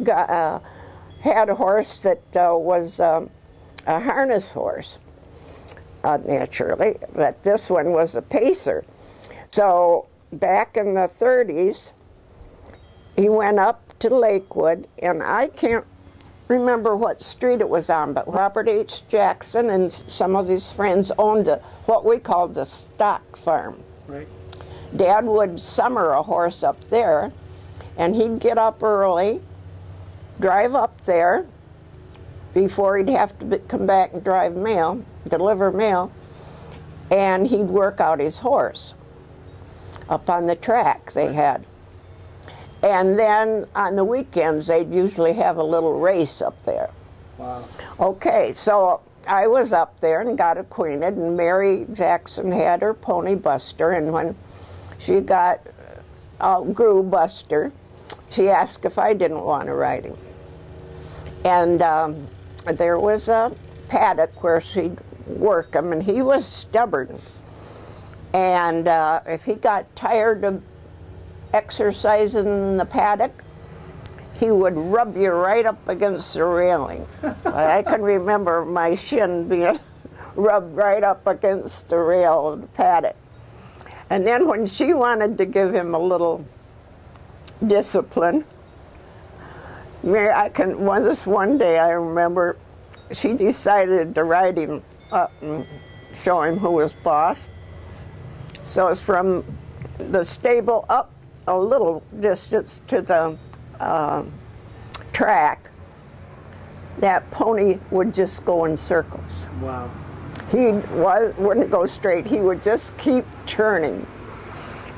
Had a horse that was a harness horse, naturally, but this one was a pacer. So back in the 30s, he went up to Lakewood, and I can't remember what street it was on, but Robert H. Jackson and some of his friends owned what we called the stock farm. Right. Dad would summer a horse up there, and he'd get up early, drive up there before he'd have to come back and drive mail, deliver mail, and he'd work out his horse up on the track they had. And then on the weekends, they'd usually have a little race up there. Wow. Okay, so I was up there and got acquainted, and Mary Jackson had her pony Buster, and when she grew Buster, she asked if I didn't want to ride him. And there was a paddock where she'd work him, and he was stubborn. And if he got tired of exercising in the paddock, he would rub you right up against the railing. I can remember my shin being rubbed right up against the rail of the paddock. And then when she wanted to give him a little discipline, this one day I remember she decided to ride him up and show him who was boss. So it's from the stable up a little distance to the track. That pony would just go in circles. Wow. He wouldn't go straight. He would just keep turning.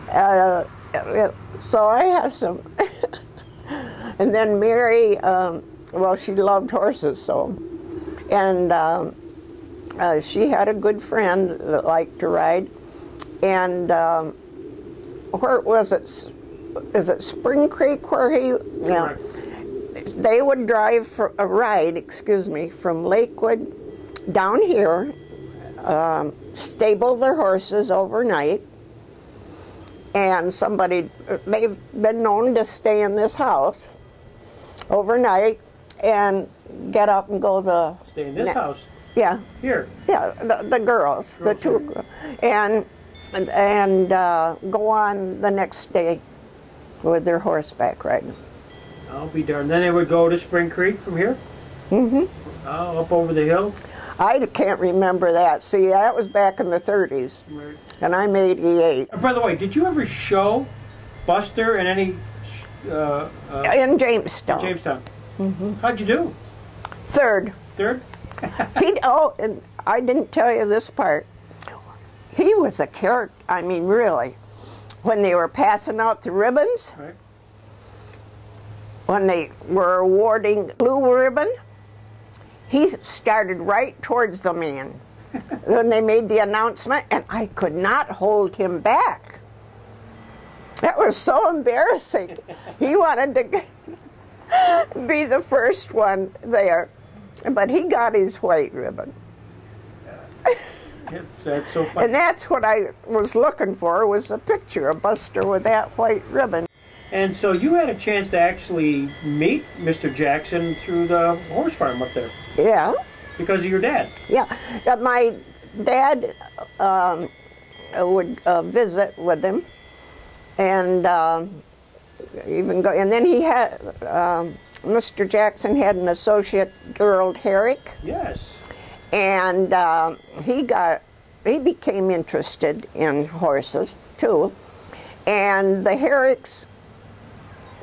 So I have some. And then Mary, well, she loved horses, so. And she had a good friend that liked to ride. And where was it? Is it Spring Creek where he? Yeah. They would drive for a ride, excuse me, from Lakewood down here, stable their horses overnight, and they've been known to stay in this house overnight and get up and go Stay in this house? Yeah. Here? Yeah, the girls, the two girls, and go on the next day with their horseback riding. I'll be darned. Then they would go to Spring Creek from here? Mm-hmm. Oh, up over the hill? I can't remember that. See, that was back in the 30s, Right. And I'm 88. By the way, did you ever show Buster in any... in Jamestown. In Jamestown. Mm-hmm. How'd you do? Third. Third? And I didn't tell you this part. He was a character, I mean, really. When they were passing out the ribbons, Right. when they were awarding blue ribbon, he started right towards the man when they made the announcement, and I could not hold him back. That was so embarrassing. He wanted to be the first one there, but he got his white ribbon. That's so funny. And that's what I was looking for, was a picture of Buster with that white ribbon. And so you had a chance to actually meet Mr. Jackson through the horse farm up there. Yeah. Because of your dad. Yeah. My dad would visit with him, and even go. And then he had Mr. Jackson had an associate girl, Herrick. Yes. And he became interested in horses too, and the Herricks,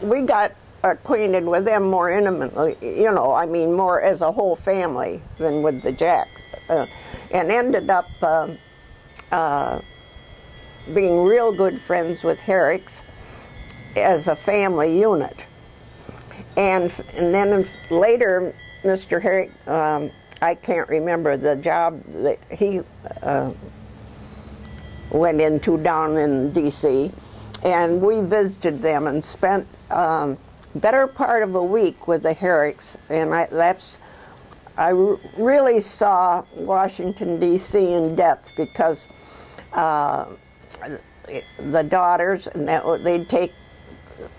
we got acquainted with them more intimately, you know, I mean more as a whole family than with the Jacks, and ended up being real good friends with Herricks as a family unit. And then later, Mr. Herrick, I can't remember the job that he went into down in D.C., and we visited them and spent better part of a week with the Herricks, and I really saw Washington, D.C. in depth, because the daughters, and they'd take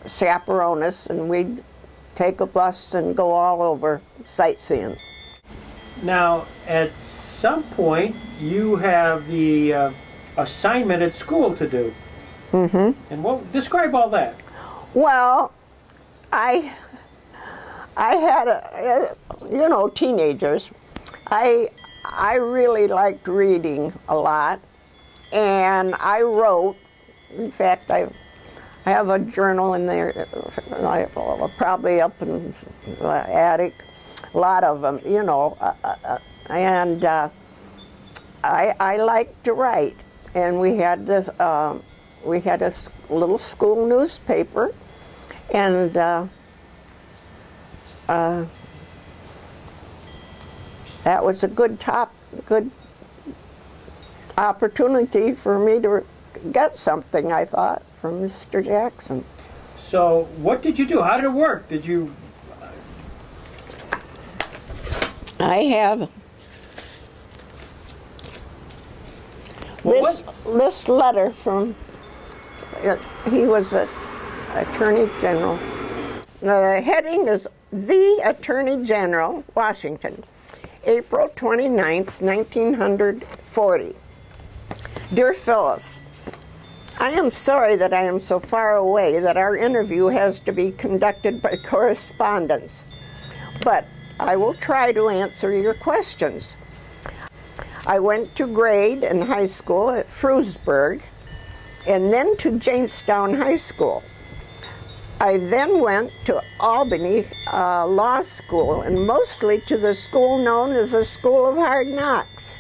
chaperone us, and we'd take a bus and go all over sightseeing. Now, at some point, you have the assignment at school to do. Mm-hmm. And describe all that. Well, I had teenagers. I really liked reading a lot, and I wrote. In fact, I have a journal in there, probably up in the attic, a lot of them, and I liked to write. And we had this, we had a little school newspaper, and that was a good opportunity for me to get something, I thought, from Mr. Jackson. So what did you do? How did it work? Did you... I have this letter from, he was an Attorney General. The heading is The Attorney General, Washington, April 29th, 1940. Dear Phyllis, I am sorry that I am so far away that our interview has to be conducted by correspondence, but I will try to answer your questions. I went to grade in high school at Frewsburg and then to Jamestown High School. I then went to Albany Law School and mostly to the school known as the School of Hard Knocks.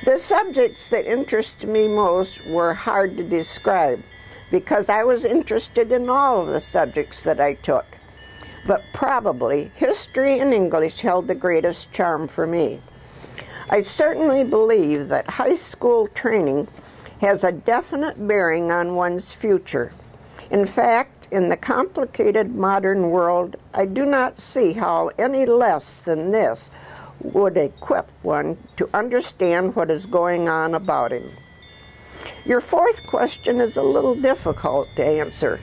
The subjects that interested me most were hard to describe because I was interested in all of the subjects that I took. But probably history and English held the greatest charm for me. I certainly believe that high school training has a definite bearing on one's future. In fact, in the complicated modern world, I do not see how any less than this would equip one to understand what is going on about him. Your fourth question is a little difficult to answer.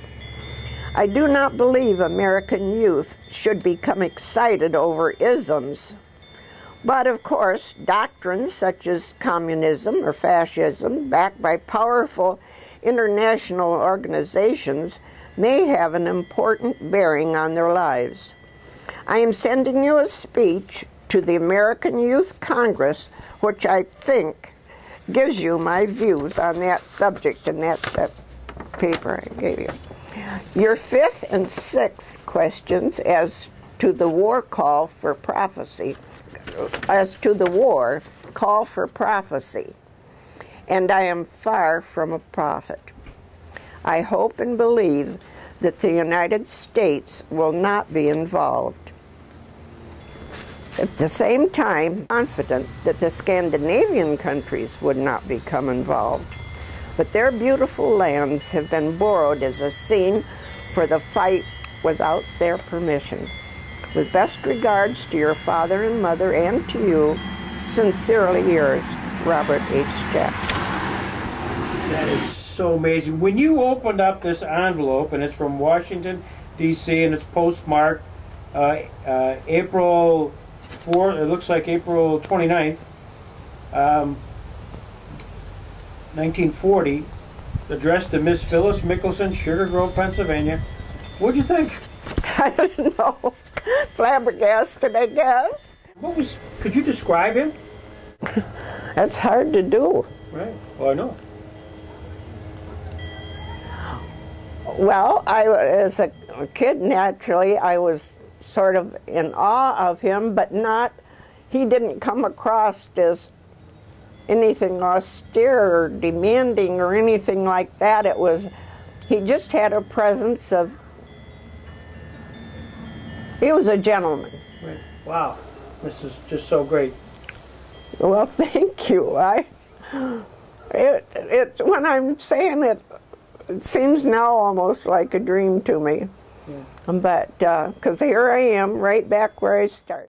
I do not believe American youth should become excited over isms. But of course, doctrines such as communism or fascism, backed by powerful international organizations, may have an important bearing on their lives. I am sending you a speech to the American Youth Congress, which I think gives you my views on that subject in that paper I gave you. Your fifth and sixth questions as to the war call for prophecy, and I am far from a prophet. I hope and believe that the United States will not be involved. At the same time, I'm confident that the Scandinavian countries would not become involved, but their beautiful lands have been borrowed as a scene for the fight without their permission. With best regards to your father and mother and to you, sincerely yours, Robert H. Jackson. That is so amazing. When you opened up this envelope, and it's from Washington, D.C., and it's postmarked April 4th, it looks like April 29th, 1940, addressed to Miss Phyllis Mickelson, Sugar Grove, Pennsylvania. What'd you think? I don't know. Flabbergasted, I guess. Could you describe him? That's hard to do. Right. Well, I know. Well, as a kid, naturally, I was sort of in awe of him, but he didn't come across as anything austere or demanding or anything like that. He just had a presence of, he was a gentleman. Right. Wow. This is just so great. Well, thank you. When I'm saying it, it seems now almost like a dream to me. Yeah. But, because here I am, right back where I started.